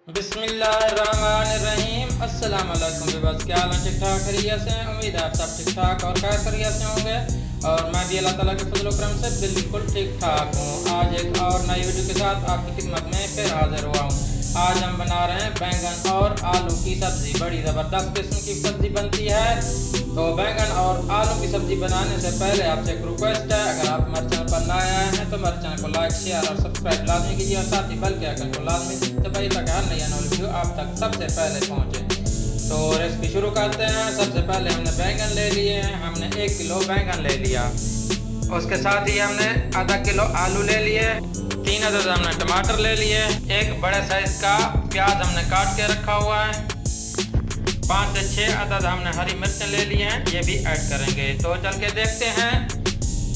बिस्मिल्लाहिर्रहमानिर्रहीम। अस्सलाम वालेकुम व्यूअर्स, क्या हाल है? ठीक ठाक खैरियत से? उम्मीद है आप सब ठीक ठाक और खैर खैरियत से होंगे और मैं भी अल्लाह ताला के फजल करम से बिल्कुल ठीक ठाक हूँ। आज एक और नई वीडियो के साथ आपकी खिदमत में फिर हाजिर हुआ हूँ। आज हम बना रहे हैं बैंगन और आलू की सब्ज़ी। बड़ी ज़बरदस्त किस्म की सब्ज़ी बनती है। तो बैंगन और आलू की सब्ज़ी बनाने से पहले आपसे एक रिक्वेस्ट है, अगर आप हमारे चैनल पर नए आए हैं तो हमारे चैनल को लाइक शेयर और सब्सक्राइब लाजमी कीजिए और साथ ही बेल के आइकन को लाजमी दबाइए ताकि हर नई आने वाली वीडियो आप तक सबसे पहले पहुँचे। तो रेसिपी शुरू करते हैं। सबसे पहले हमने बैंगन ले लिए हैं। हमने 1 किलो बैंगन ले लिया। उसके साथ ही हमने आधा किलो आलू ले लिए। 3 अदद हमने टमाटर ले लिए। एक बड़े साइज का प्याज हमने काट के रखा हुआ है। 5 से 6 अदद हमने हरी मिर्चें ले लिए हैं, ये भी ऐड करेंगे। तो चल के देखते हैं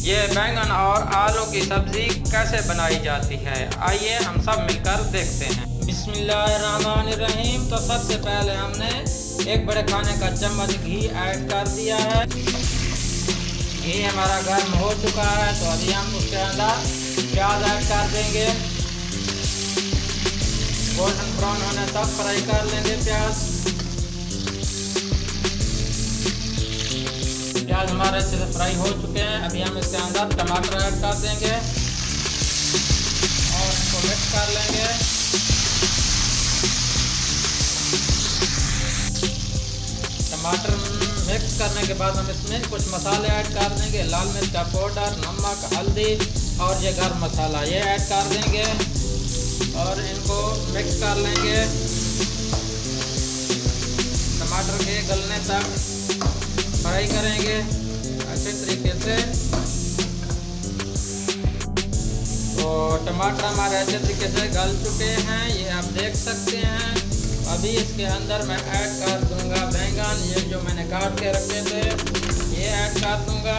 ये बैंगन और आलू की सब्ज़ी कैसे बनाई जाती है। आइए हम सब मिलकर देखते हैं। बिस्मिल्लाहिर्रहमानिर्रहीम। तो सबसे पहले हमने एक बड़े खाने का चम्मच घी ऐड कर दिया है। घी हमारा गर्म हो चुका है तो अभी हम उसके अंदर प्याज ऐड कर देंगे। गोल्डन ब्राउन होने तक फ्राई कर लेंगे प्याज। प्याज हमारे अच्छे से फ्राई हो चुके हैं। अभी हम इसके अंदर टमाटर ऐड कर देंगे और इसको मिक्स कर लेंगे। टमाटर मिक्स करने के बाद हम इसमें कुछ मसाले ऐड कर देंगे। लाल मिर्च का पाउडर, नमक, हल्दी और ये गर्म मसाला ये ऐड कर देंगे और इनको मिक्स कर लेंगे टमाटर के गलने तक फ्राई करेंगे अच्छे तरीके से। तो टमाटर हमारे अच्छे तरीके से गल चुके हैं, ये आप देख सकते हैं। अभी इसके अंदर मैं ऐड कर दूंगा बैंगन, ये जो मैंने काट के रखे थे ये ऐड कर दूंगा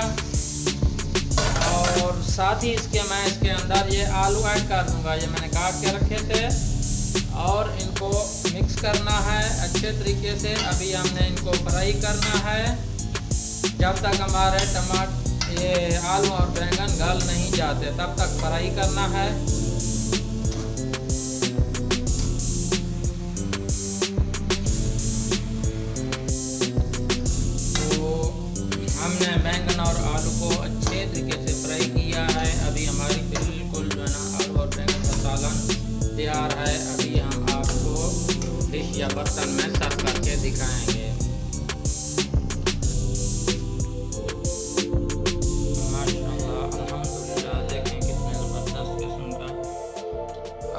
और साथ ही मैं इसके अंदर ये आलू ऐड कर दूंगा, ये मैंने काट के रखे थे और इनको मिक्स करना है अच्छे तरीके से। अभी हमने इनको फ्राई करना है जब तक हमारे ये आलू और बैंगन गल नहीं जाते तब तक फ्राई करना है। हमने बैंगन और आलू को अच्छे तरीके से फ्राई किया है। अभी हमारी बिल्कुल जो है ना आलू और बैंगन का सालन तैयार है। अभी हम आपको डिश या बर्तन में सर्व करके दिखाएंगे। माशाल्लाह, अल्हम्दुलिल्लाह, देखें कितने ज़बरदस्त किस्म का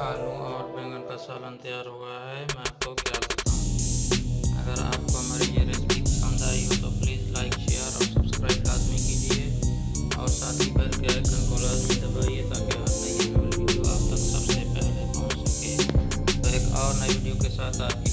आलू और बैंगन का सालन तैयार हुआ है। मैं आपको क्या बताऊँ। अगर आपको हमारी ये रेसिपी पसंद आई हो तो प्लीज़ लाइक शेयर और सब्सक्राइब लाजमी कीजिए और साथ ही बेल के आइकन को लाजमी दबाइए ताकि हर नई वीडियो आप तक सबसे पहले पहुंच सके। तो एक और नई वीडियो के साथ आपकी